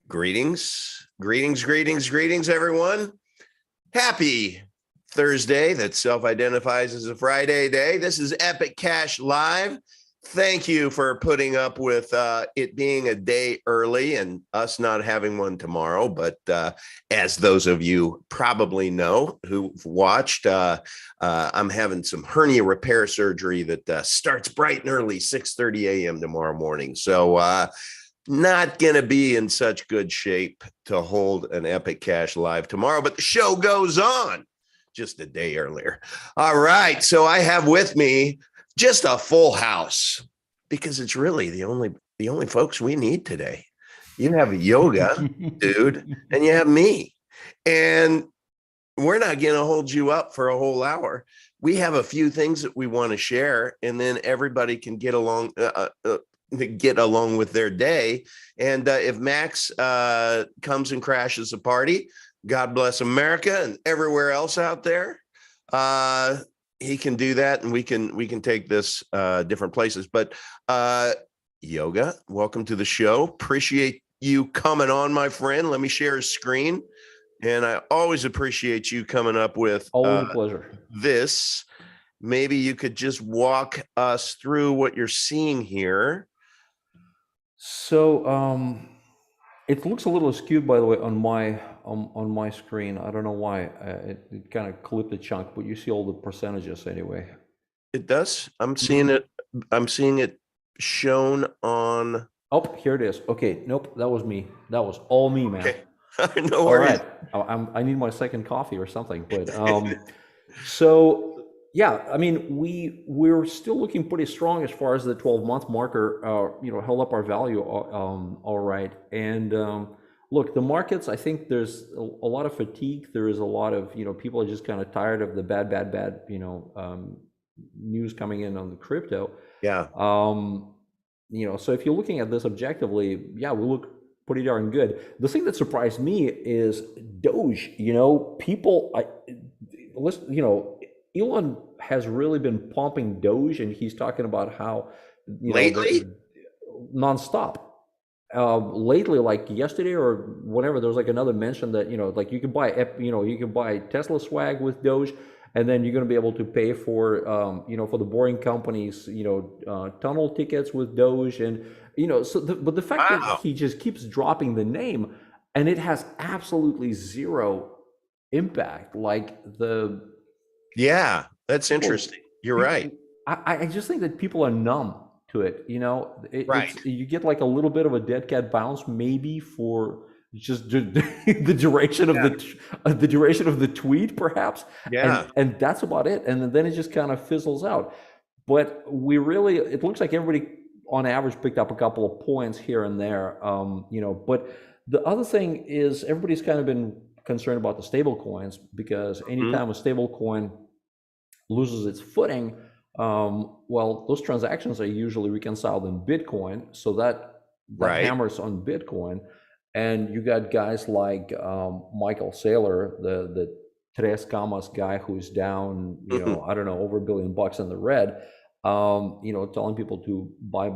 Greetings, everyone. Happy Thursday that self-identifies as a Friday day. This is Epic Cash Live. Thank you for putting up with it being a day early and us not having one tomorrow. But as those of you probably know who've watched, I'm having some hernia repair surgery that starts bright and early, 6:30 a.m. tomorrow morning. So not going to be in such good shape to hold an Epic Cash Live tomorrow, but the show goes on just a day earlier. All right. So I have with me just a full house because it's really the only folks we need today. You have yoga, dude, and you have me. And we're not going to hold you up for a whole hour. We have a few things that we want to share, and then everybody can get along with their day. And if Max comes and crashes the party, God bless America and everywhere else out there. He can do that, and we can take this different places. But Yoga, welcome to the show. Appreciate you coming on, my friend. Let me share a screen. And I always appreciate you coming up with always a pleasure. This. Maybe you could just walk us through what you're seeing here. So it looks a little skewed, by the way, on my screen. I don't know why. It kind of clipped a chunk, but you see all the percentages anyway. It does. I'm seeing it. I'm seeing it shown on. Oh, here it is. Okay. Nope. That was me. That was all me, man. Okay. No worries. All right. I need my second coffee or something. But so. Yeah, I mean, we're still looking pretty strong as far as the 12-month marker, held up our value all right. And look, the markets, I think there's a lot of fatigue. There is a lot of, people are just kind of tired of the bad, news coming in on the crypto. Yeah. So if you're looking at this objectively, yeah, we look pretty darn good. The thing that surprised me is DOGE. Elon has really been pumping DOGE, and he's talking about how lately nonstop. Lately, like yesterday or whenever, there was like another mention that like you can buy Tesla swag with DOGE, and then you're going to be able to pay for for the boring companies tunnel tickets with DOGE, and but the fact that he just keeps dropping the name, and it has absolutely zero impact, Yeah, that's interesting. You're right. I just think that people are numb to it. Right. You get like a little bit of a dead cat bounce, maybe for just the duration of the duration of the tweet, perhaps. Yeah. And that's about it. And then it just kind of fizzles out. But it looks like everybody on average picked up a couple of points here and there. But the other thing is everybody's kind of been concerned about the stable coins, because anytime a stable coin loses its footing, those transactions are usually reconciled in Bitcoin, so that hammers on Bitcoin. And you got guys like Michael Saylor, the Tres Camas guy, who's down I don't know, over $1 billion in the red, telling people to buy,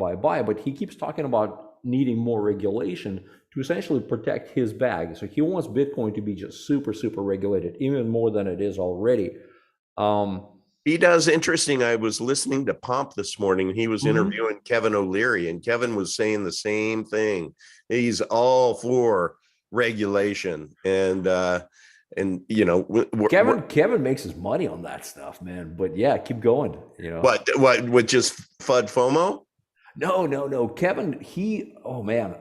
but he keeps talking about needing more regulation to essentially protect his bag. So he wants Bitcoin to be just super, super regulated, even more than it is already. He does. Interesting. I was listening to Pomp this morning. He was interviewing Kevin O'Leary, and Kevin was saying the same thing. He's all for regulation, and Kevin makes his money on that stuff, man. But yeah, keep going. What with just FUD FOMO? No. Kevin, oh man.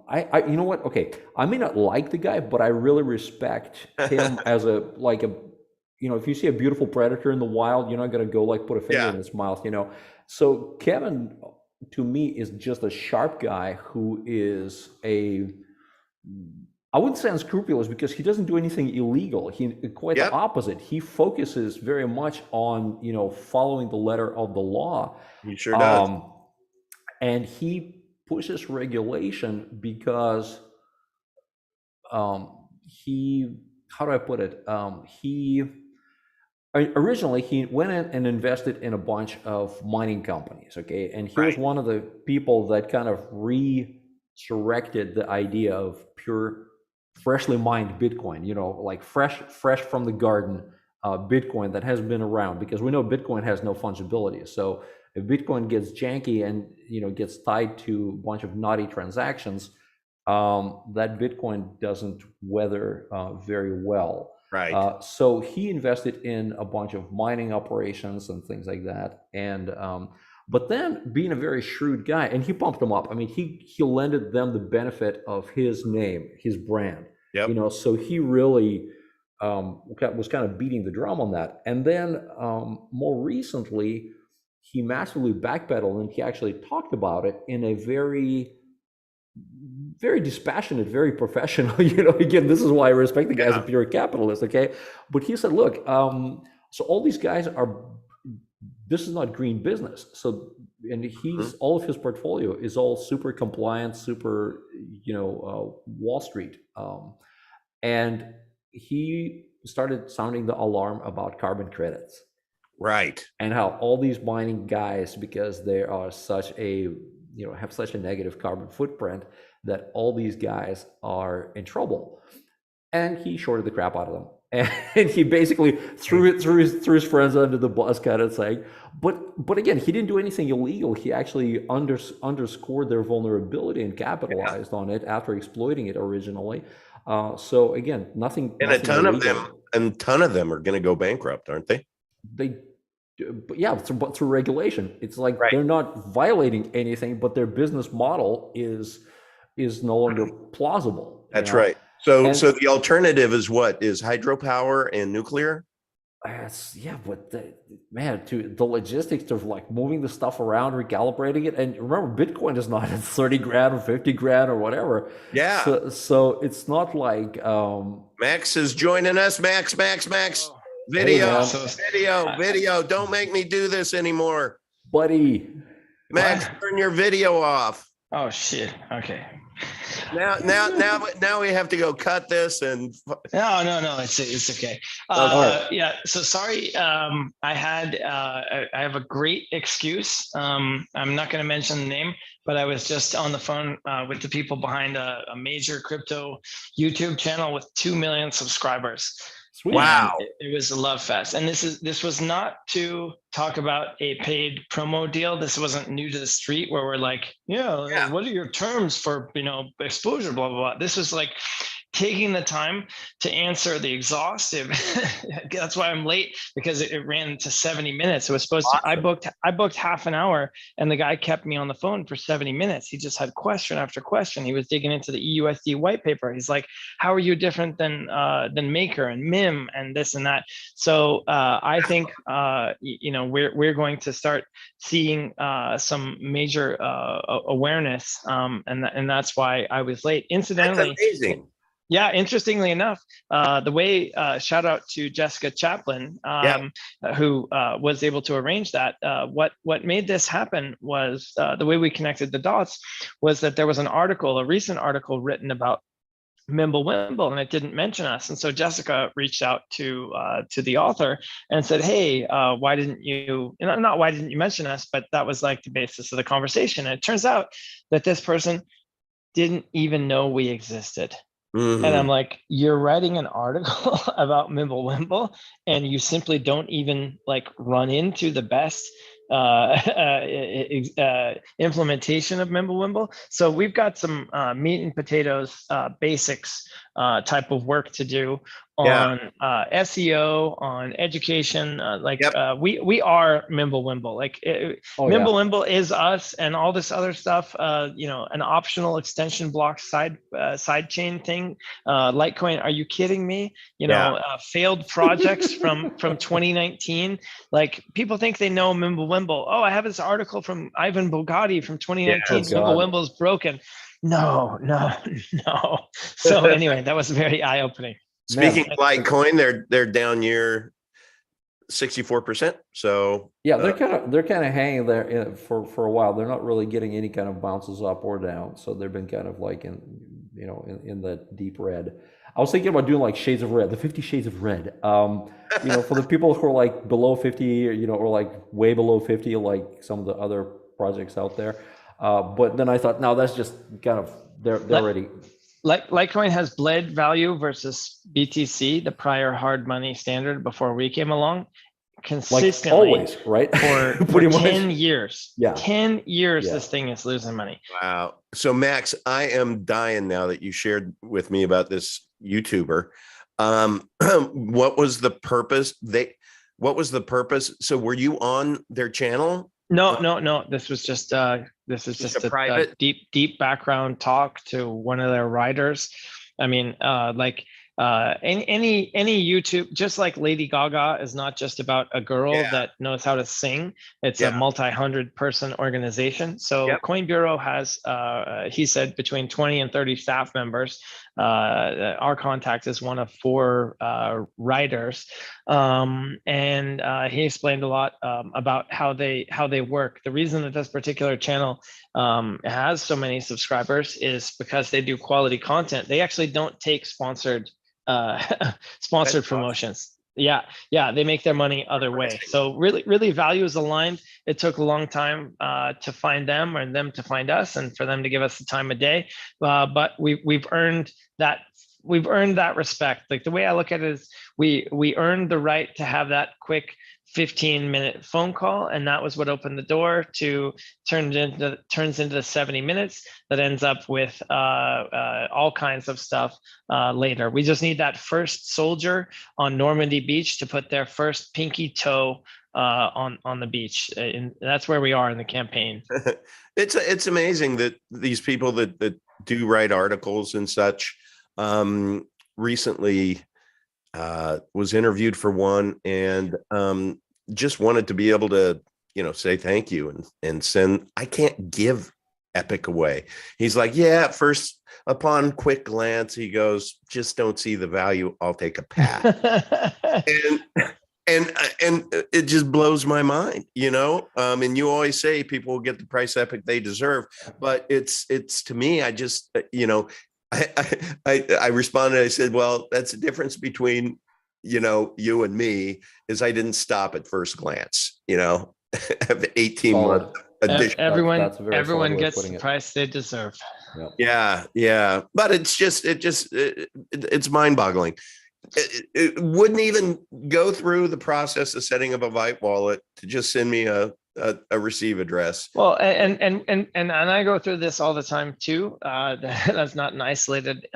I you know what? Okay. I may not like the guy, but I really respect him as if you see a beautiful predator in the wild, you're not going to go put a finger in his mouth, So Kevin, to me, is just a sharp guy who is I wouldn't say unscrupulous, because he doesn't do anything illegal. Quite the opposite. He focuses very much on, following the letter of the law. He sure does. And he pushes regulation because how do I put it? Originally, he went in and invested in a bunch of mining companies, okay? And he was one of the people that kind of resurrected the idea of pure, freshly mined Bitcoin, like fresh from the garden Bitcoin that has been around, because we know Bitcoin has no fungibility. So if Bitcoin gets janky and gets tied to a bunch of naughty transactions, that Bitcoin doesn't weather very well. Right. So he invested in a bunch of mining operations and things like that. And but then, being a very shrewd guy, and he pumped them up. I mean, he lended them the benefit of his name, his brand. Yep. So he really was kind of beating the drum on that. And then more recently, he massively backpedaled, and he actually talked about it in a very dispassionate, very professional. Again, this is why I respect the guy as a pure capitalist. Okay, but he said, look, so all these guys are. This is not green business. So, and he's all of his portfolio is all super compliant, super, Wall Street, and he started sounding the alarm about carbon credits. Right. And how all these mining guys, because they are such a, have such a negative carbon footprint, that all these guys are in trouble. And he shorted the crap out of them. And he basically threw his friends under the bus, kind of saying, but again, he didn't do anything illegal. He actually underscored their vulnerability and capitalized on it after exploiting it originally. So again, nothing. And nothing a ton illegal. of them are going to go bankrupt, aren't they? But yeah, through regulation. It's like Right. They're not violating anything, but their business model is no longer plausible. That's right. So the alternative is what? Is hydropower and nuclear? Yeah, but the logistics of like moving the stuff around, recalibrating it, and remember, Bitcoin is not at 30 grand or 50 grand or whatever. Yeah. So it's not like Max is joining us. Max. Video. Don't make me do this anymore, buddy. Max, turn your video off. Oh shit. Okay. Now we have to go cut this and no, it's okay. Yeah. So sorry. I have a great excuse. I'm not going to mention the name, but I was just on the phone with the people behind a major crypto YouTube channel with 2 million subscribers. Sweet. Wow. It was a love fest. And this was not to talk about a paid promo deal. This wasn't new to the street where we're like, what are your terms for, exposure, blah, blah, blah. This was like taking the time to answer the exhaustive. That's why I'm late, because it ran to 70 minutes. It was supposed to, I booked half an hour, and the guy kept me on the phone for 70 minutes. He just had question after question. He was digging into the EUSD white paper. He's like, how are you different than Maker and MIM and this and that? So I think, we're going to start seeing some major awareness. And that's why I was late. Incidentally, that's amazing. Yeah, interestingly enough, the way, shout out to Jessica Chaplin, who was able to arrange that. What made this happen was the way we connected the dots was that there was a recent article written about Mimblewimble, and it didn't mention us. And so Jessica reached out to the author and said, hey, why didn't you mention us, but that was like the basis of the conversation. And it turns out that this person didn't even know we existed. Mm-hmm. And I'm like, you're writing an article about Mimblewimble, and you simply don't even like run into the best implementation of Mimblewimble. So we've got some meat and potatoes basics type of work to do on SEO, on education. We are Mimblewimble. Like Mimblewimble is us, and all this other stuff. An optional extension block side chain thing. Litecoin. Are you kidding me? Failed projects from 2019. Like, people think they know Mimblewimble. Oh, I have this article from Ivan Bogatti from 2019. Mimblewimble is broken. No. So anyway, that was very eye-opening. Speaking of Litecoin, they're down near 64%. So yeah, they're kind of hanging there for a while. They're not really getting any kind of bounces up or down. So they've been kind of like in the deep red. I was thinking about doing like shades of red, the 50 shades of red. For the people who are like below 50, or like way below 50, like some of the other projects out there. But then I thought, no, that's just kind of they're already. Litecoin has bled value versus BTC, the prior hard money standard before we came along, consistently, like always, right? for 10 years. Yeah. 10 years, this thing is losing money. Wow. So Max, I am dying now that you shared with me about this YouTuber. What was the purpose? What was the purpose? So were you on their channel? No. This was just a private, deep background talk to one of their writers. I mean, any YouTube, just like Lady Gaga is not just about a girl that knows how to sing. It's a multi-100 person organization. So Coin Bureau has, he said, between 20 and 30 staff members. Our contact is one of 4 writers, and he explained a lot about how they work. The reason that this particular channel has so many subscribers is because they do quality content. They actually don't take sponsored promotions. They make their money other way. So really value is aligned. It took a long time to find them and them to find us, and for them to give us the time of day, but we've earned that. We've earned that respect. Like, the way I look at it is we earned the right to have that quick 15-minute phone call, and that was what opened the door to turns into 70 minutes that ends up with all kinds of stuff later. We just need that first soldier on Normandy Beach to put their first pinky toe on the beach, and that's where we are in the campaign. It's amazing that these people that do write articles and such, recently was interviewed for one, and just wanted to be able to, say thank you and send. I can't give Epic away. He's like, yeah, at first, upon quick glance, he goes, just don't see the value. I'll take a pass. and it just blows my mind, and you always say people will get the price Epic they deserve, but it's to me, I just, I responded, I said, well, that's the difference between, you and me, is I didn't stop at first glance, have 18 months. Everyone gets the price they deserve. Yeah. But it's mind boggling. It wouldn't even go through the process of setting up a Vite wallet to just send me a receive address. Well, and I go through this all the time too. That's not an isolated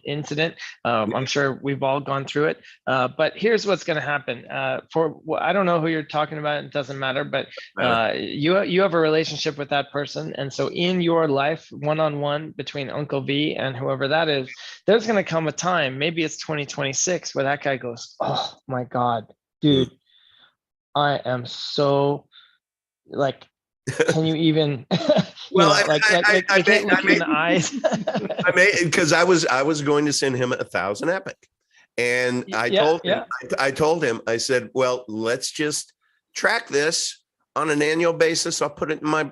incident. I'm sure we've all gone through it. But here's what's going to happen. I don't know who you're talking about. It doesn't matter. But you have a relationship with that person, and so in your life, one-on-one between Uncle V and whoever that is, there's going to come a time. Maybe it's 2026 where that guy goes, "Oh my God, dude, I am so." Like, can you even I can't look you in the eyes. Because I was going to send him 1,000 Epic, and I told him I said, well, let's just track this on an annual basis. I'll put it in my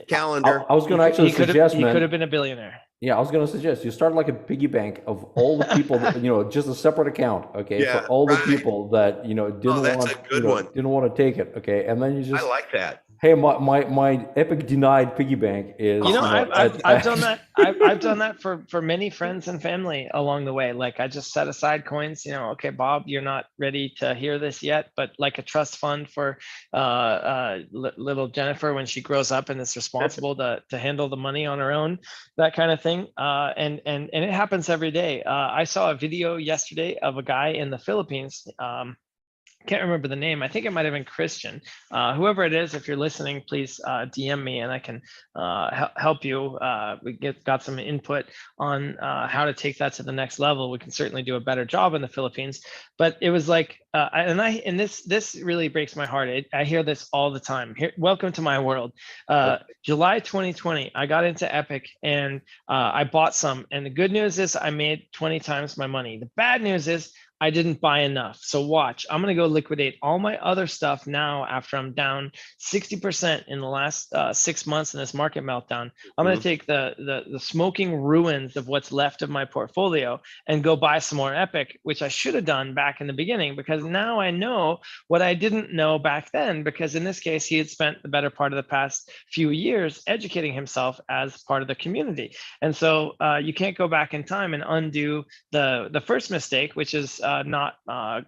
calendar. I was going to actually suggest, he could have been a billionaire. Yeah, I was going to suggest you start like a piggy bank of all the people that, just a separate account, okay, for all the people that didn't want to take it, okay, and then you just. I like that. Hey, my Epic denied piggy bank is. I've done that. I've done that for many friends and family along the way. Like, I just set aside coins. Okay, Bob, you're not ready to hear this yet, but like a trust fund for little Jennifer when she grows up and is responsible to handle the money on her own, that kind of thing. And it happens every day. I saw a video yesterday of a guy in the Philippines. Can't remember the name. I think it might have been Christian. Whoever it is, if you're listening, please DM me and I can help you. We got some input on how to take that to the next level. We can certainly do a better job in the Philippines. But it was like, this really breaks my heart. I hear this all the time. Welcome to my world. July 2020, I got into Epic and I bought some. And the good news is I made 20 times my money. The bad news is I didn't buy enough. So watch, I'm going to go liquidate all my other stuff now after I'm down 60% in the last 6 months in this market meltdown. I'm going to take the smoking ruins of what's left of my portfolio and go buy some more Epic, which I should have done back in the beginning, because now I know what I didn't know back then, because in this case, he had spent the better part of the past few years educating himself as part of the community. And so you can't go back in time and undo the first mistake, which is not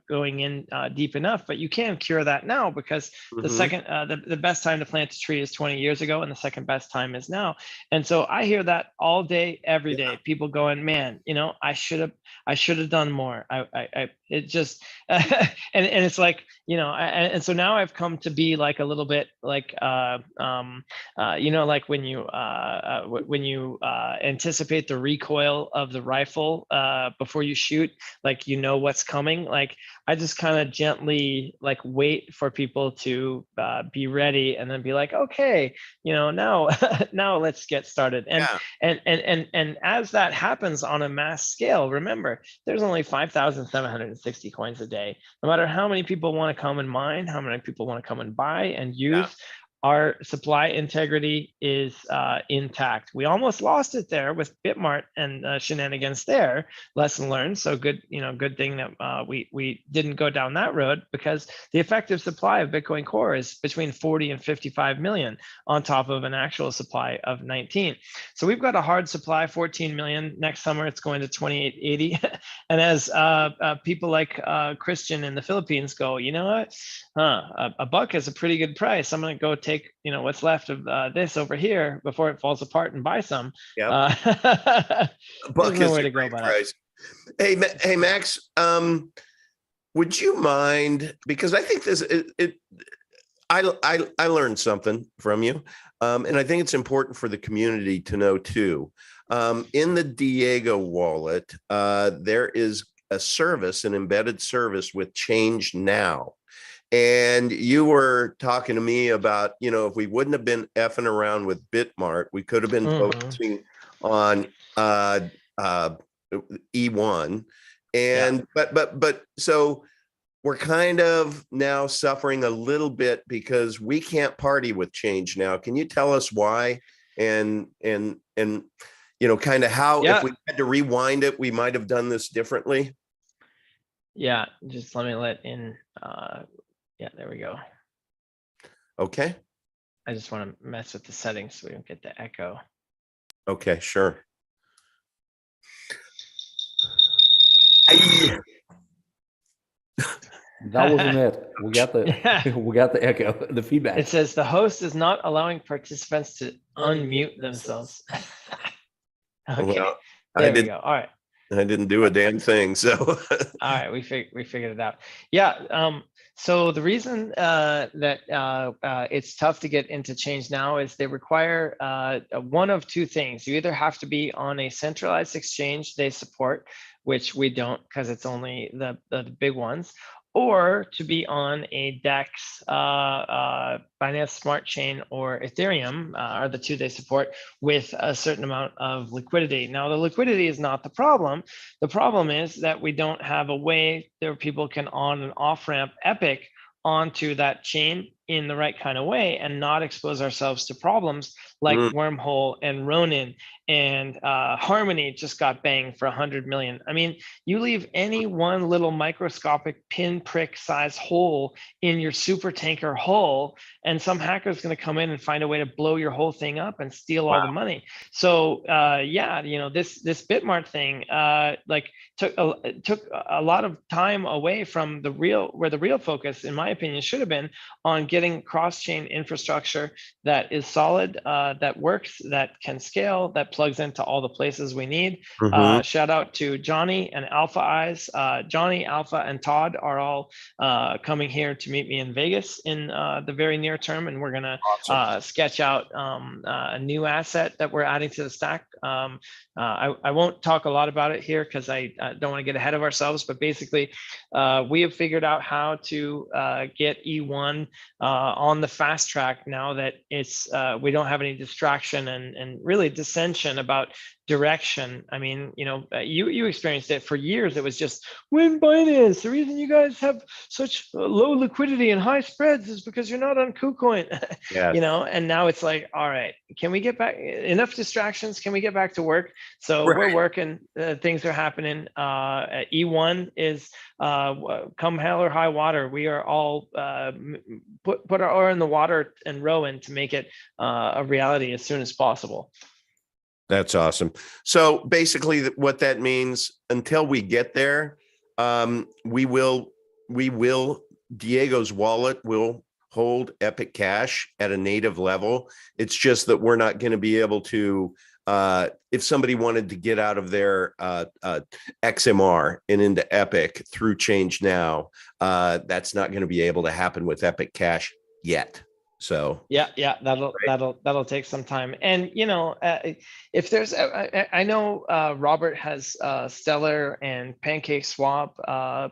going in deep enough, but you can cure that now, because the second, the best time to plant a tree is 20 years ago, and the second best time is now. And so I hear that all day, every day. People going, man, you know, I should have done more. It just, and it's like, you know, and so now I've come to be like a little bit like, you know, like when you anticipate the recoil of the rifle before you shoot, like, you know what's coming. Like, I just kind of gently like wait for people to be ready, and then be like, okay, you know, now now let's get started. And as that happens on a mass scale, remember, there's only 5,760 coins a day. No matter how many people want to come and mine, how many people want to come and buy and use, our supply integrity is intact. We almost lost it there with Bitmart and shenanigans there. Lesson learned. So good, you know, good thing that we didn't go down that road, because the effective supply of Bitcoin Core is between 40 and 55 million on top of an actual supply of 19. So we've got a hard supply, 14 million. Next summer, it's going to 2880. And as people like Christian in the Philippines go, you know what? A buck is a pretty good price. I'm going to go take, you know, what's left of this over here before it falls apart and buy some. A buck There's no is way a to go great about price. Hey, Max, would you mind, because I think this, I learned something from you, and I think it's important for the community to know too. In the Diego wallet, there is a service, an embedded service with Change Now. And you were talking to me about, you know, if we wouldn't have been effing around with Bitmart, we could have been focusing on E1. And but so we're kind of now suffering a little bit because we can't party with Change Now. Can you tell us why? And you know, kind of how, if we had to rewind it, we might have done this differently. Yeah, just let me let in. Yeah, there we go. Okay. I just want to mess with the settings so we don't get the echo. Okay, sure. That wasn't it. We got the we got the echo, the feedback. It says the host is not allowing participants to unmute themselves. Okay, well, there we go. All right. I didn't do a damn thing. So all right, we figured it out. Yeah. So the reason that it's tough to get into Change Now is they require one of two things. You either have to be on a centralized exchange they support, which we don't, because it's only the big ones, or to be on a DEX, Binance Smart Chain, or Ethereum are the two they support, with a certain amount of liquidity. Now, the liquidity is not the problem. The problem is that we don't have a way that people can on and off ramp Epic onto that chain in the right kind of way and not expose ourselves to problems like Wormhole and Ronin and Harmony just got banged for 100 million. I mean, you leave any one little microscopic pinprick size hole in your super tanker hull, and some hacker is going to come in and find a way to blow your whole thing up and steal all the money. So yeah, you know, this Bitmart thing like took a lot of time away from the real, where the real focus, in my opinion, should have been on getting cross-chain infrastructure that is solid, that works, that can scale, that plugs into all the places we need. Shout out to Johnny and Alpha Eyes. Johnny, Alpha, and Todd are all coming here to meet me in Vegas in the very near term, and we're gonna sketch out a new asset that we're adding to the stack. I won't talk a lot about it here because I don't want to get ahead of ourselves, but basically we have figured out how to get E1 on the fast track now that it's we don't have any distraction and really dissension about direction. I mean, you experienced it for years. It was just when Binance. The reason you guys have such low liquidity and high spreads is because you're not on KuCoin. Yeah. And now it's like, all right, can we get back? Enough distractions. Can we get back to work? So we're working. Things are happening. E1 is come hell or high water. We are all put our oar in the water and row in to make it a reality as soon as possible. That's awesome. So basically what that means, until we get there, we will, Diego's wallet will hold Epic Cash at a native level. It's just that we're not going to be able to, if somebody wanted to get out of their XMR and into Epic through Change Now, that's not going to be able to happen with Epic Cash yet. So yeah, that'll take some time. And if there's, I know Robert has Stellar and Pancake Swap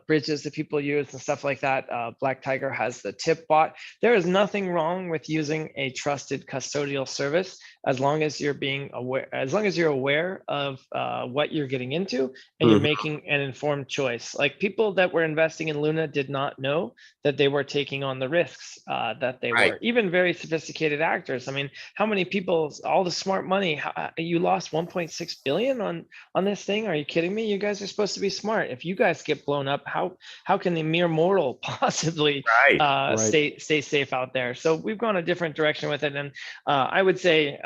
bridges that people use and stuff like that. Black Tiger has the tip bot. There is nothing wrong with using a trusted custodial service as long as you're being aware, as long as you're aware of what you're getting into and you're making an informed choice. Like people that were investing in Luna did not know that they were taking on the risks that they were. Even very sophisticated actors. I mean, how many people, all the smart money, you lost 1.6 billion on this thing? Are you kidding me? You guys are supposed to be smart. If you guys get blown up, how can a mere mortal possibly stay safe out there? So we've gone a different direction with it. And I would say,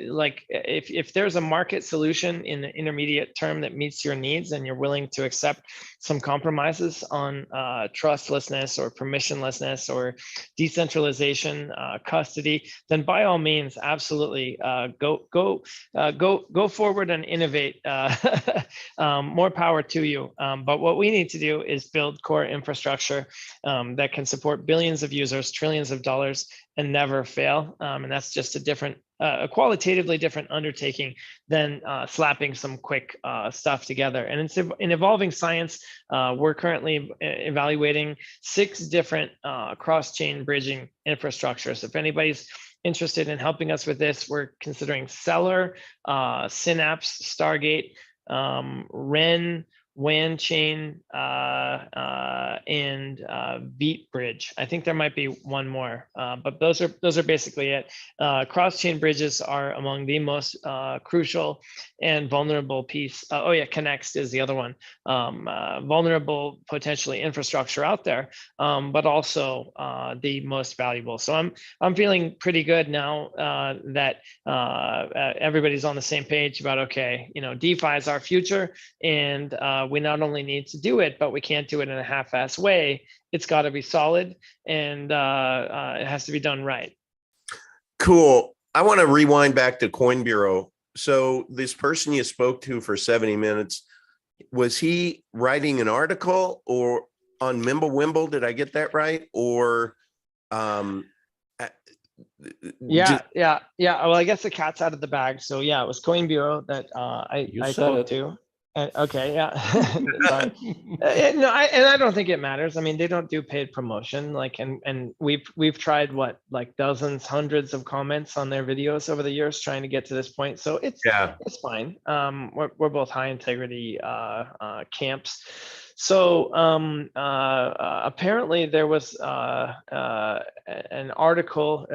like if there's a market solution in the intermediate term that meets your needs and you're willing to accept some compromises on trustlessness or permissionlessness or decentralization, custody, then by all means, absolutely go forward and innovate. More power to you. But what we need to do is build core infrastructure that can support billions of users, trillions of dollars, and never fail. And that's just a qualitatively different undertaking than slapping some quick stuff together. And it's an evolving science. We're currently evaluating 6 different cross-chain bridging infrastructures. If anybody's interested in helping us with this, we're considering Stellar, Synapse, Stargate, Ren, WAN chain, and Beat Bridge. I think there might be one more, but those are basically it. Cross-chain bridges are among the most crucial and vulnerable piece. Oh yeah, Connext is the other one. Vulnerable, potentially infrastructure out there, but also the most valuable. So I'm feeling pretty good now that everybody's on the same page about, okay, DeFi is our future, and we not only need to do it, but we can't do it in a half-ass way. It's got to be solid, and it has to be done right. Cool. I want to rewind back to Coin Bureau. So this person you spoke to for 70 minutes, was he writing an article or on Mimblewimble? Did I get that right? Or yeah. Well, I guess the cat's out of the bag. So yeah, it was Coin Bureau that I spoke to. Okay, yeah. Sorry. No, I don't think it matters. I mean, they don't do paid promotion. Like, and we've tried like dozens, hundreds of comments on their videos over the years trying to get to this point. So it's fine. We're both high integrity camps. So apparently there was an article.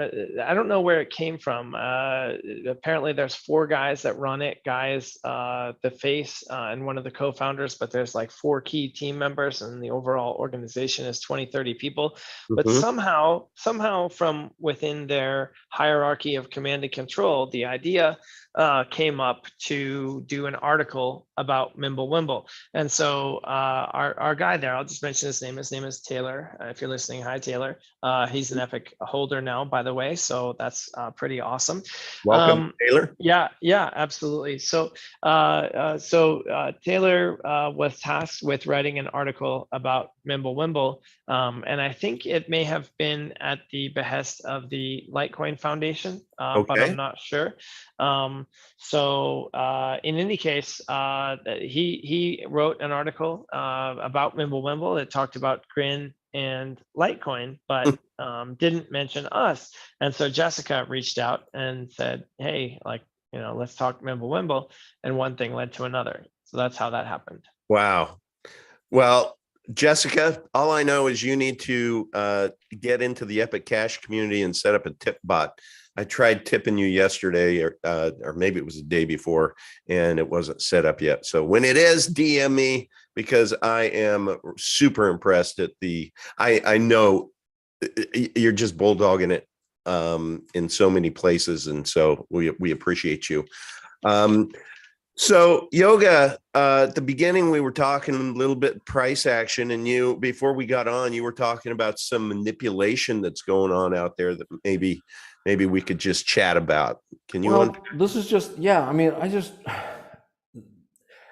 I don't know where it came from. Apparently there's 4 guys that run it. Guy's the face and one of the co-founders, but there's like 4 key team members, and the overall organization is 20-30 people. But somehow from within their hierarchy of command and control, the idea came up to do an article about Mimblewimble. And so our guy there, I'll just mention his name is Taylor. If you're listening, hi Taylor. He's an Epic holder now, by the way, so that's pretty awesome. Welcome, Taylor. Yeah, absolutely. So Taylor was tasked with writing an article about Mimblewimble, and I think it may have been at the behest of the Litecoin Foundation, but I'm not sure. So in any case, he wrote an article about Mimblewimble that talked about Grin and Litecoin, but didn't mention us. And so Jessica reached out and said, hey, like, let's talk Mimblewimble, and one thing led to another. So that's how that happened. Wow. Well, Jessica, all I know is you need to get into the Epic Cash community and set up a tip bot. I tried tipping you yesterday, or maybe it was the day before, and it wasn't set up yet. So when it is, DM me, because I am super impressed at I know you're just bulldogging it in so many places, and so we appreciate you. So Yoga, at the beginning, we were talking a little bit price action, and before we got on, you were talking about some manipulation that's going on out there that maybe we could just chat about. Can you? Well, this is just, yeah, I mean,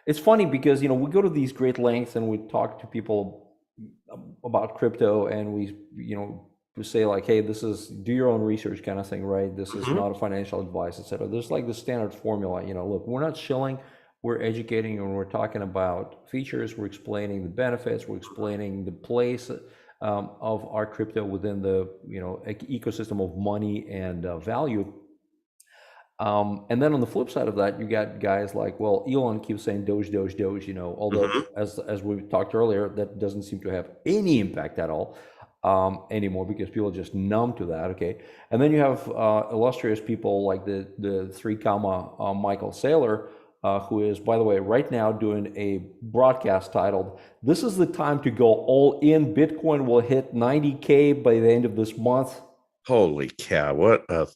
it's funny because, we go to these great lengths and we talk to people about crypto, and we say like, hey, this is do your own research kind of thing, right? This is not a financial advice, etc. There's like the standard formula, look, we're not shilling, we're educating, and we're talking about features, we're explaining the benefits, we're explaining the place of our crypto within the ecosystem of money and value. And then on the flip side of that, you got guys like, well, Elon keeps saying Doge, although as we talked earlier, that doesn't seem to have any impact at all anymore, because people are just numb to that. Okay. And then you have illustrious people like the 3 Michael Saylor, who is, by the way, right now doing a broadcast titled, "This is the time to go all in. Bitcoin will hit 90K by the end of this month." Holy cow. What a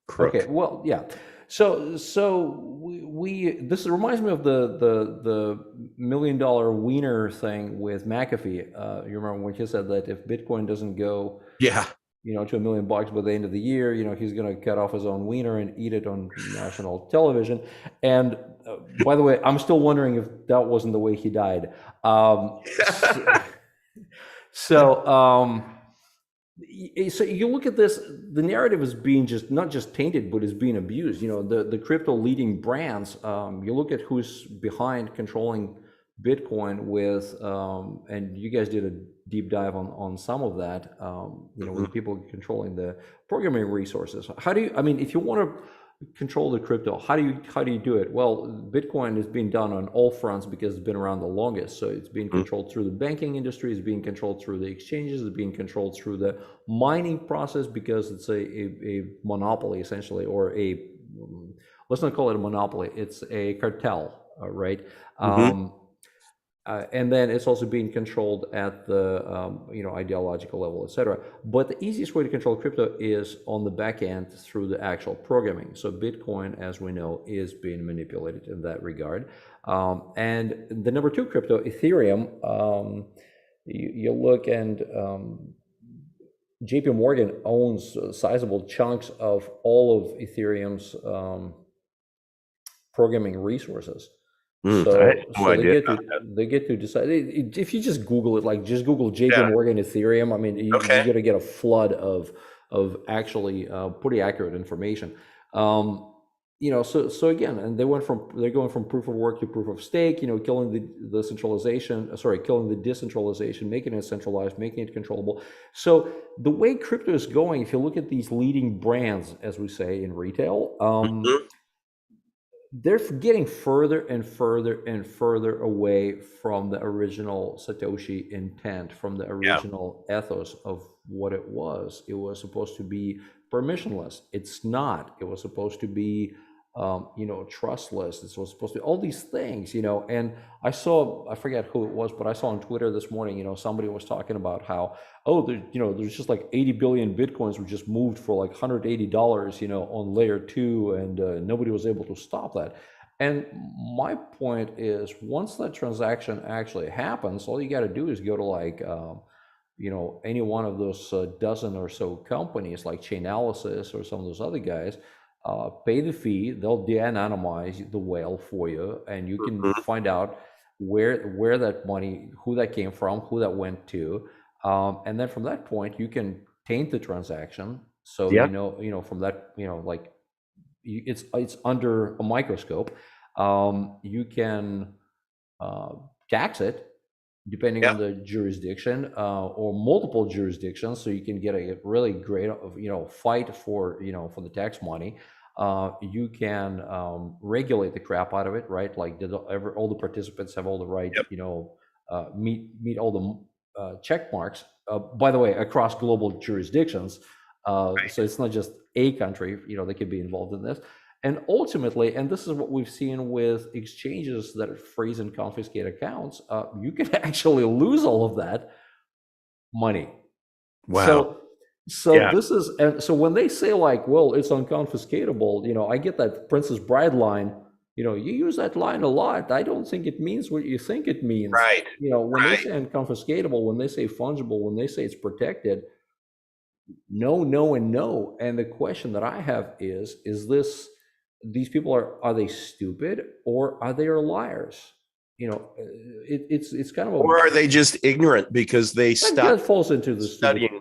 crook. Okay, well, yeah. So we this reminds me of the $1 million wiener thing with McAfee. You remember when he said that if Bitcoin doesn't go to $1 million by the end of the year, he's going to cut off his own wiener and eat it on national television. And by the way, I'm still wondering if that wasn't the way he died. So you look at this, the narrative is being not just tainted, but is being abused. The crypto leading brands, you look at who's behind controlling Bitcoin with, and you guys did a deep dive on some of that, with people controlling the programming resources. If you want to control the crypto, how do you do it? Well, Bitcoin is being done on all fronts because it's been around the longest. So it's being controlled through the banking industry, it's being controlled through the exchanges, it's being controlled through the mining process, because it's a monopoly essentially, or let's not call it a monopoly, it's a cartel, right? And then it's also being controlled at the ideological level, etc. But the easiest way to control crypto is on the back end through the actual programming. So Bitcoin, as we know, is being manipulated in that regard. And the number 2 crypto, Ethereum, you look, and JP Morgan owns sizable chunks of all of Ethereum's programming resources. So they get to decide. If you just Google it, like just Google JP Morgan Ethereum, you're going to get a flood of actually pretty accurate information. So again, and they're going from proof of work to proof of stake, killing the centralization, killing the decentralization, making it centralized, making it controllable. So the way crypto is going, if you look at these leading brands, as we say in retail, they're getting further and further and further away from the original Satoshi intent, from the original ethos of what it was. It was supposed to be permissionless. It's not. It was supposed to be, trustless. It was supposed to be all these things, and I forget who it was, but I saw on Twitter this morning, somebody was talking about how, there's just like 80 billion Bitcoins were just moved for like $180, on layer 2, and nobody was able to stop that. And my point is, once that transaction actually happens, all you got to do is go to like, any one of those dozen or so companies like Chainalysis or some of those other guys, pay the fee, they'll de-anonymize the whale for you, and you can find out where that money, who that came from, who that went to, and then from that point you can taint the transaction. So from that, like it's under a microscope. You can tax it depending on the jurisdiction, or multiple jurisdictions, so you can get a really great fight for for the tax money. You can regulate the crap out of it, right? Like all the participants have all the right, Yep. meet all the check marks. By the way, across global jurisdictions, so it's not just a country. They could be involved in this. And ultimately, and this is what we've seen with exchanges that freeze and confiscate accounts, you can actually lose all of that money. Wow. So this is, and so when they say like, well, it's unconfiscatable, I get that Princess Bride line. You use that line a lot. I don't think it means what you think it means. Right. When they say unconfiscatable, when they say fungible, when they say it's protected, no, no, and no. And the question that I have is these people are they stupid or are they liars? It's kind of or are they just ignorant because they stopped falls into the studying?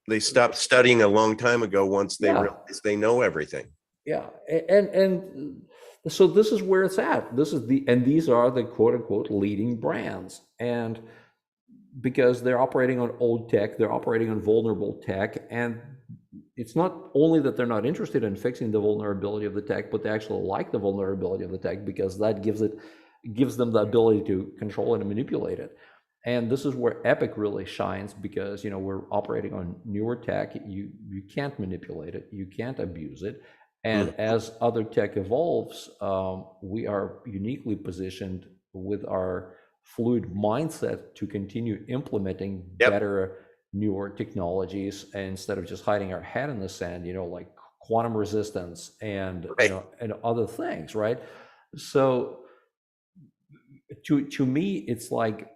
They stopped studying a long time ago once they realized they know everything. Yeah, and so this is where it's at. These are the quote unquote leading brands, and because they're operating on old tech, they're operating on vulnerable tech, and it's not only that they're not interested in fixing the vulnerability of the tech, but they actually like the vulnerability of the tech because that gives them the ability to control it and manipulate it. And this is where Epic really shines because we're operating on newer tech. You can't manipulate it, you can't abuse it, and as other tech evolves, we are uniquely positioned with our fluid mindset to continue implementing better, newer technologies instead of just hiding our head in the sand. Like quantum resistance and and other things, right? So to me, it's like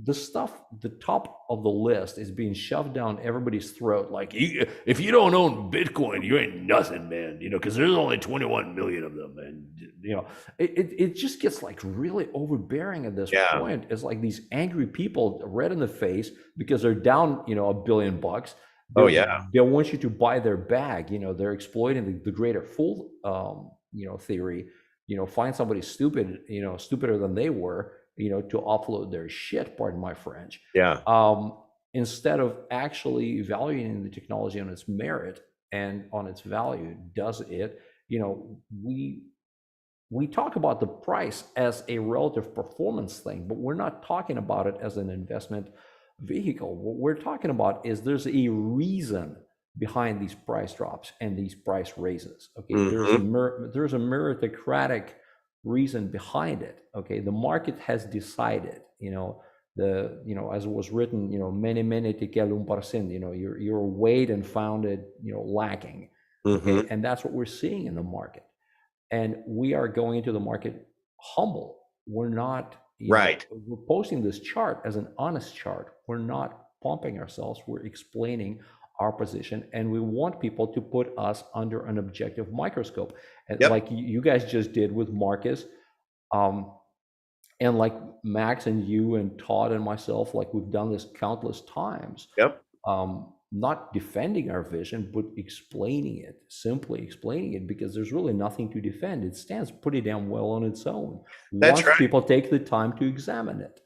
the stuff, the top of the list is being shoved down everybody's throat. Like, if you don't own Bitcoin, you ain't nothing, man. Because there's only 21 million of them, and it just gets like really overbearing at this point. It's like these angry people, red in the face because they're down, $1 billion. They want you to buy their bag. They're exploiting the greater fool, theory. Find somebody stupid, stupider than they were, to offload their shit, pardon my French. Instead of actually evaluating the technology on its merit and on its value. Does it, we talk about the price as a relative performance thing, but we're not talking about it as an investment vehicle. What we're talking about is there's a reason behind these price drops and these price raises. Okay, there's a meritocratic reason behind it. Okay, the market has decided. As it was written, many tekel 1%. Your weight and found it, lacking. Okay, and that's what we're seeing in the market. And we are going into the market humble. We're not. We're posting this chart as an honest chart. We're not pumping ourselves. We're explaining our position, and we want people to put us under an objective microscope, and like you guys just did with Marcus, and like Max and you and Todd and myself, like we've done this countless times. Not defending our vision, but simply explaining it, because there's really nothing to defend. It stands pretty damn well on its own. Once people take the time to examine it.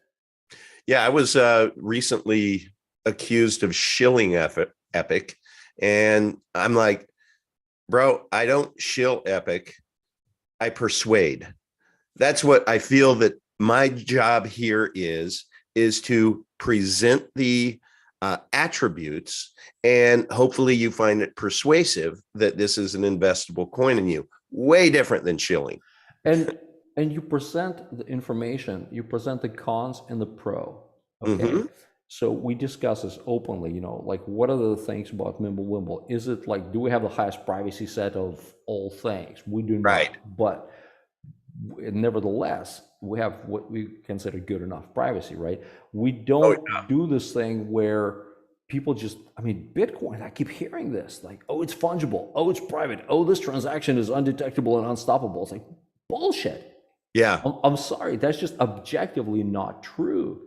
Yeah, I was recently accused of shilling Epic, and I'm like, bro, I don't shill Epic, I persuade. That's what I feel that my job here is to present the attributes, and hopefully you find it persuasive that this is an investable coin in you. Way different than shilling. And you present the information, you present the cons and the pro. Okay. So we discuss this openly, like what are the things about Mimblewimble? Is it like, do we have the highest privacy set of all things? We do not, but nevertheless, we have what we consider good enough privacy, right? We don't do this thing where people just, Bitcoin, I keep hearing this, like, oh, it's fungible, oh, it's private, oh, this transaction is undetectable and unstoppable. It's like, bullshit. I'm sorry, that's just objectively not true.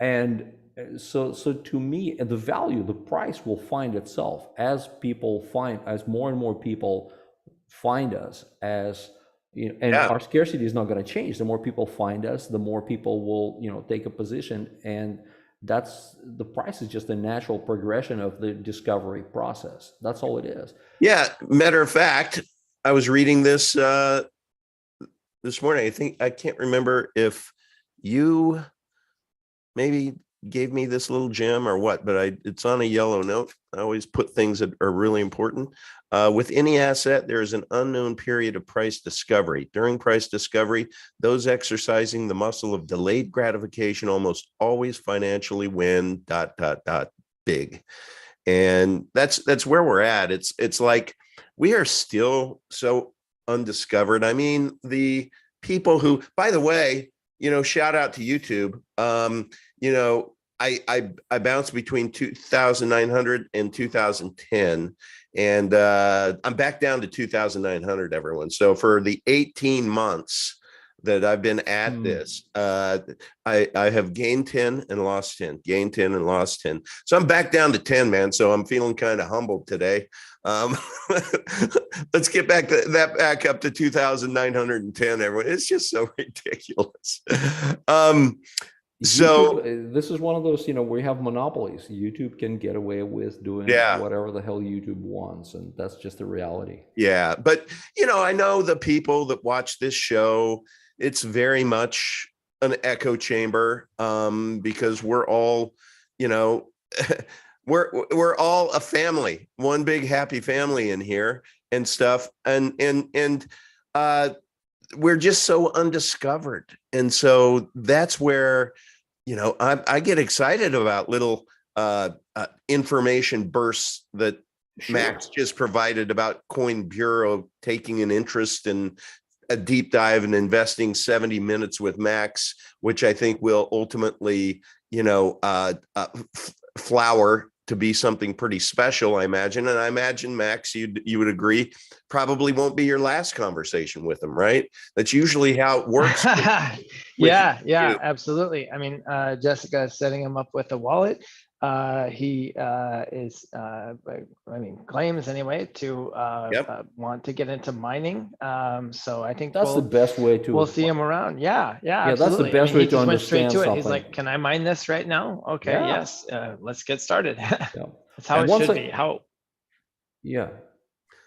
And so to me, the value, the price will find itself as more and more people find us, our scarcity is not going to change. The more people find us, the more people will, take a position, and that's the price is just a natural progression of the discovery process. That's all it is. Yeah. Matter of fact, I was reading this this morning. I can't remember if you maybe gave me this little gem or what, but it's on a yellow note. I always put things that are really important. With any asset, there is an unknown period of price discovery. During price discovery, those exercising the muscle of delayed gratification almost always financially win ... big. And that's where we're at. It's like we are still so undiscovered. I mean, the people who, by the way, shout out to YouTube. I bounced between 2,900 and 2010, and I'm back down to 2,900, everyone. So for the 18 months that I've been at this, I have gained 10 and lost 10, gained 10 and lost 10. So I'm back down to 10, man. So I'm feeling kind of humbled today. Let's get back up to 2,910, everyone. It's just so ridiculous. YouTube, this is one of those, where you have monopolies. YouTube can get away with doing whatever the hell YouTube wants, and that's just the reality. Yeah, but I know the people that watch this show, it's very much an echo chamber, because we're all, we're all a family, one big happy family in here and stuff, and we're just so undiscovered, and so that's where I get excited about little information bursts that Max just provided about Coin Bureau taking an interest in a deep dive and investing 70 minutes with Max, which I think will ultimately flower to be something pretty special, I imagine. And I imagine, Max, you would agree, probably won't be your last conversation with him, right? That's usually how it works. Yeah, absolutely. I mean, Jessica is setting him up with a wallet. He claims anyway to want to get into mining. So I think that's the best way to. We'll see him around. Yeah, that's the best way to understand something. He's like, "Can I mine this right now?" Okay, yes. Let's get started. That's how and it should be. Yeah.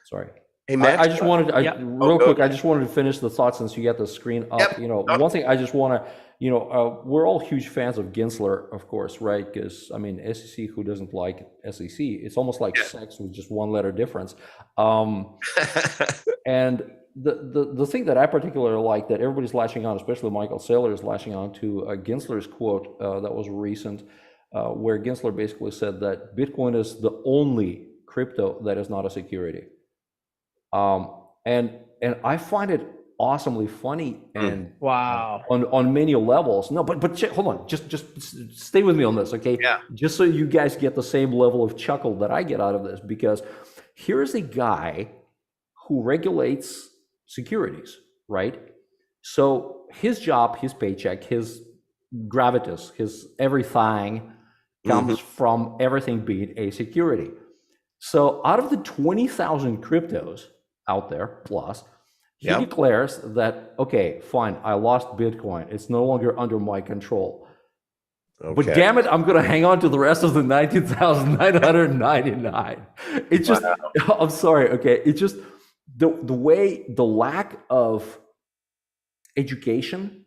Sorry. Hey, Max, I just wanted real quick. I just wanted to finish the thought since you got the screen up. One thing I just want to. We're all huge fans of Gensler, of course, right? Because SEC, who doesn't like SEC? It's almost like sex with just one letter difference. And the thing that I particularly like that everybody's latching on, especially Michael Saylor is latching on to Gensler's quote that was recent, where Gensler basically said that Bitcoin is the only crypto that is not a security. And I find it awesomely funny and wow on many levels. No, but hold on, just stay with me on this, okay? Yeah. Just so you guys get the same level of chuckle that I get out of this, because here's a guy who regulates securities, right? So his job, his paycheck, his gravitas, his everything comes from everything being a security. So out of the 20,000 cryptos out there plus, he declares that, okay, fine, I lost Bitcoin. It's no longer under my control. Okay. But damn it, I'm going to hang on to the rest of the 19,999. It's just, I'm sorry, okay? It's just the way, the lack of education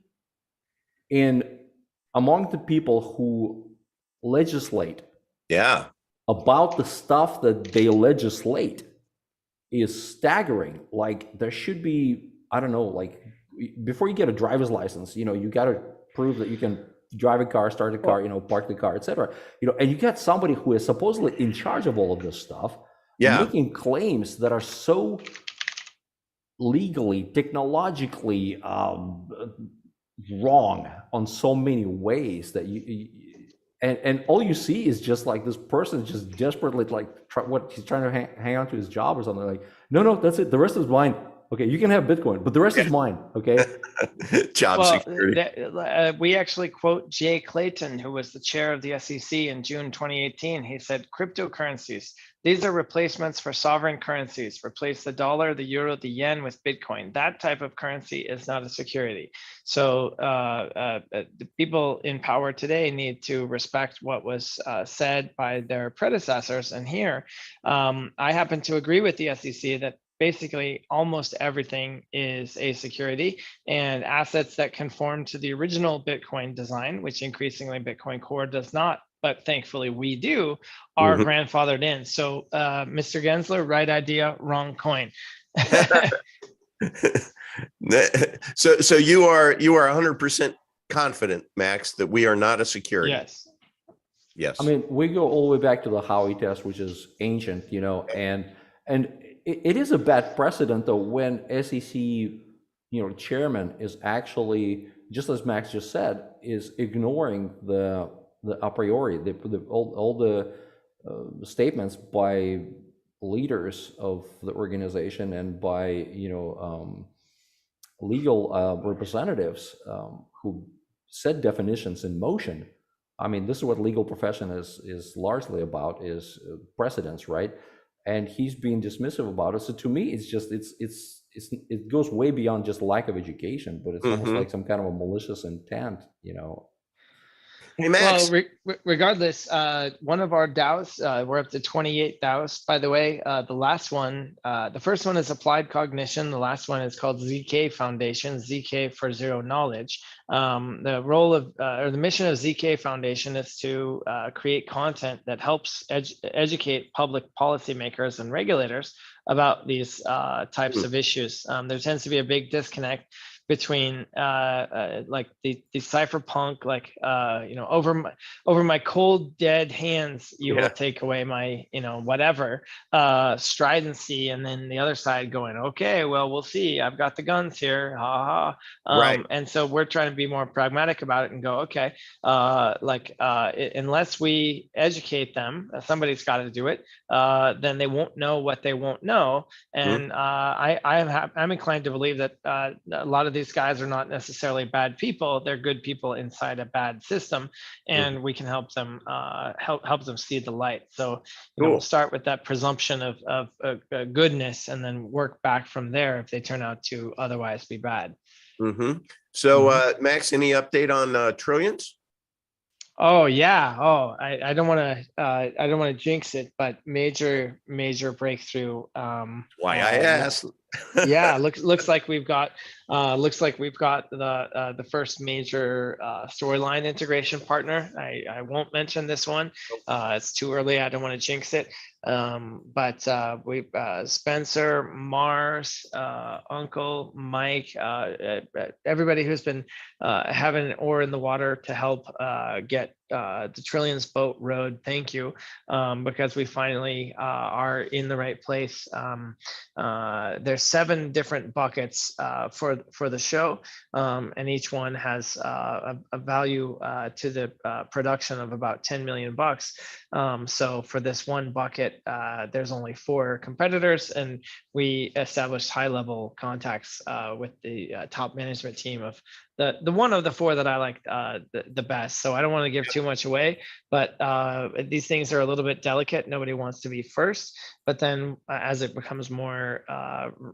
among the people who legislate about the stuff that they legislate is staggering. Like, there should be, I don't know, like, before you get a driver's license, you got to prove that you can drive a car, start a car, park the car, etc. And you got somebody who is supposedly in charge of all of this stuff, making claims that are so legally, technologically wrong on so many ways that and all you see is just like this person just desperately he's trying to hang on to his job or something. Like, no, that's it. The rest is mine. Okay, you can have Bitcoin, but the rest is mine. Okay. Job security. We actually quote Jay Clayton, who was the chair of the SEC in June 2018. He said, "Cryptocurrencies these are replacements for sovereign currencies. Replace the dollar, the euro, the yen with Bitcoin. That type of currency is not a security. So the people in power today need to respect what was said by their predecessors. And here, I happen to agree with the SEC that basically almost everything is a security, and assets that conform to the original Bitcoin design, which increasingly Bitcoin Core does not, but thankfully we do, are grandfathered in. So Mr. Gensler, right idea, wrong coin. So you are 100% confident, Max, that we are not a security. Yes. I mean, we go all the way back to the Howey test, which is ancient, you know, and it is a bad precedent though when SEC, you know, chairman is actually, just as Max just said, is ignoring the a priori, all the statements by leaders of the organization and by, you know, legal representatives who set definitions in motion. I mean, this is what legal profession is largely about, is precedents, right? And he's being dismissive about it. So to me, it's just it goes way beyond just lack of education, but it's almost like some kind of a malicious intent, you know. Hey, Max. Well, regardless, one of our DAOs, we're up to 28 DAOs, by the way. The last one, the first one is Applied Cognition. The last one is called ZK Foundation, ZK for Zero Knowledge. The role of, or the mission of ZK Foundation is to create content that helps educate public policymakers and regulators about these types of issues. There tends to be a big disconnect between like the cypherpunk, like you know, over my cold dead hands you will take away my, you know, whatever stridency, and then the other side going, okay, well, we'll see, I've got the guns here, ha ha. Right. And so we're trying to be more pragmatic about it and go, okay, unless we educate them, somebody's got to do it, then they won't know what they won't know. And I'm inclined to believe that a lot of these guys are not necessarily bad people. They're good people inside a bad system, and we can help them help them see the light. So you know, start with that presumption of goodness, and then work back from there if they turn out to otherwise be bad. So Max, any update on Trillions? Oh yeah. Oh, I don't want to jinx it, but major breakthrough. Why I asked. Yeah, looks like we've got the first major storyline integration partner. I won't mention this one. It's too early. I don't want to jinx it. But we've Spencer, Mars, Uncle, Mike, everybody who's been having an oar in the water to help get the Trillions boat rowed. Thank you, because we finally are in the right place. There's 7 different buckets for the show, and each one has a value to the production of about $10 million. So for this one bucket, there's only 4 competitors, and we established high-level contacts with the top management team of the one of the 4 that I like the best. So I don't want to give too much away, but these things are a little bit delicate. Nobody wants to be first, but then as it becomes more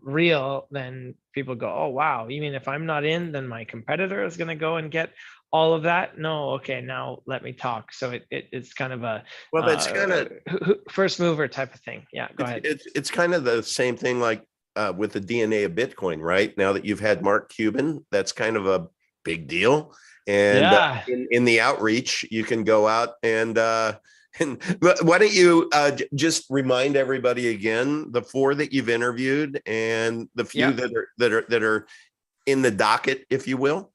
real, then people go, oh wow, you mean if I'm not in, then my competitor is going to go and get all of that? No, okay, now let me talk. So it's kind of a, well, that's kind of first mover type of thing. Yeah, go ahead. It's kind of the same thing like with the DNA of Bitcoin, right? Now that you've had Mark Cuban, that's kind of a big deal. And in the outreach, you can go out and why don't you just remind everybody again, the 4 that you've interviewed and the few that are in the docket, if you will.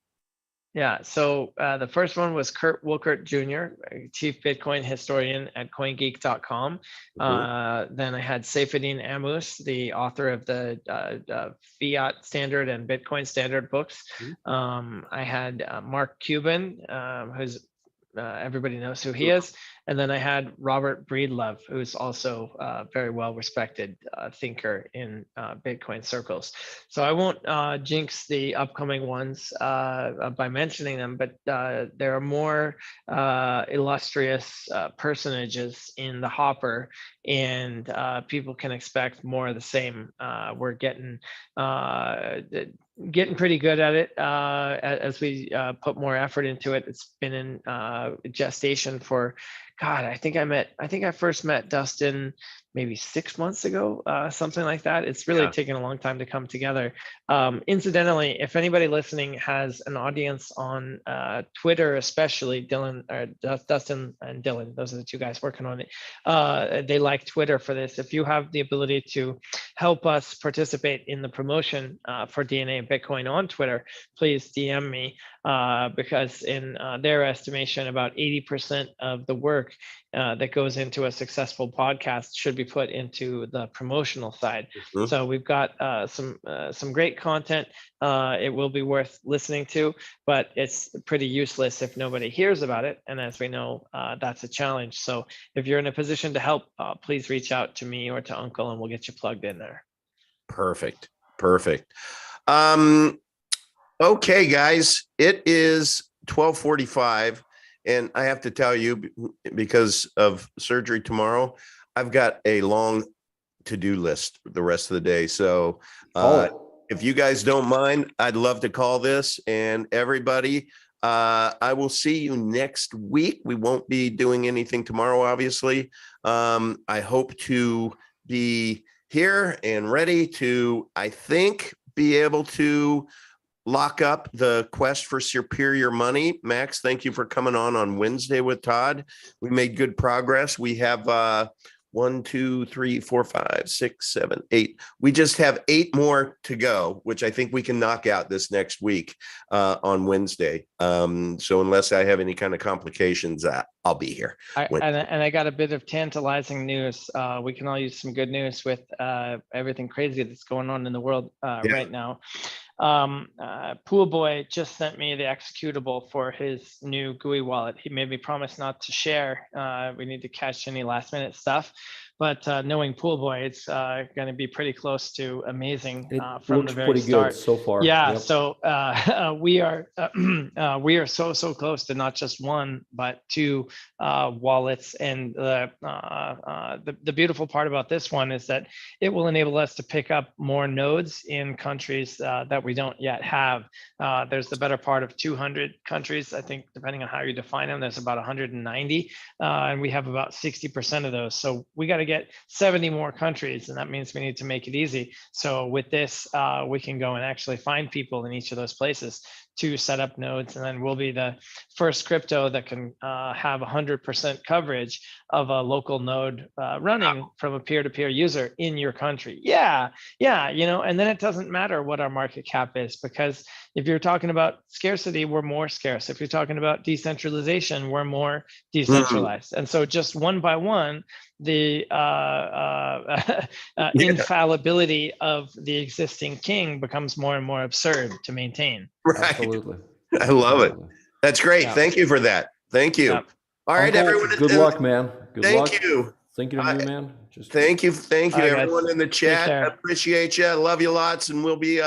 Yeah, so the first one was Kurt Wilkert Jr., Chief Bitcoin Historian at CoinGeek.com. Then I had Saifedean Ammous, the author of the Fiat Standard and Bitcoin Standard books. I had Mark Cuban, who's everybody knows who he is. And then I had Robert Breedlove, who's also a very well-respected thinker in Bitcoin circles. So I won't jinx the upcoming ones by mentioning them, but there are more illustrious personages in the hopper, and people can expect more of the same. We're getting pretty good at it as we put more effort into it. It's been in gestation for, God, I think I first met Dustin maybe 6 months ago, something like that. It's really taken a long time to come together. Incidentally, if anybody listening has an audience on Twitter, especially Dustin and Dylan, those are the two guys working on it. They like Twitter for this. If you have the ability to help us participate in the promotion for DNA and Bitcoin on Twitter, please DM me, because in their estimation, about 80% of the work that goes into a successful podcast should be put into the promotional side. So we've got some great content. It will be worth listening to, but it's pretty useless if nobody hears about it. And as we know, that's a challenge. So if you're in a position to help, please reach out to me or to Uncle, and we'll get you plugged in there. Perfect. Okay, guys, it is 12:45. And I have to tell you, because of surgery tomorrow, I've got a long to-do list the rest of the day. So if you guys don't mind, I'd love to call this. And everybody, I will see you next week. We won't be doing anything tomorrow, obviously. I hope to be here and ready to, I think, be able to lock up the quest for superior money. Max, thank you for coming on Wednesday with Todd. We made good progress. We have 1, 2, 3, 4, 5, 6, 7, 8. We just have 8 more to go, which I think we can knock out this next week on Wednesday. So unless I have any kind of complications, I'll be here. And I got a bit of tantalizing news. We can all use some good news with everything crazy that's going on in the world right now. Pool Boy just sent me the executable for his new GUI wallet. He made me promise not to share. We need to catch any last minute stuff, but knowing Pool Boy, it's going to be pretty close to amazing from the very start. Good so far. Yeah. Yep. So we are so close to not just one, but 2 wallets. And the beautiful part about this one is that it will enable us to pick up more nodes in countries that we don't yet have. There's the better part of 200 countries, I think, depending on how you define them. There's about 190, and we have about 60% of those. So we got to get 70 more countries, and that means we need to make it easy. So with this, we can go and actually find people in each of those places to set up nodes, and then we'll be the first crypto that can have 100% coverage of a local node running from a peer-to-peer user in your country. Yeah, and then it doesn't matter what our market cap is, because if you're talking about scarcity, we're more scarce. If you're talking about decentralization, we're more decentralized. And so just one by one, the infallibility of the existing king becomes more and more absurd to maintain. Right. Absolutely. I love it. That's great. Yeah. Thank you for that. Thank you. Yeah. All right, Uncle, everyone. Good luck, man. Good luck. Thank you. Thinking of you, man. Thank you. All right, everyone guys. in the Take chat. care. Appreciate you. Love you lots, and we'll be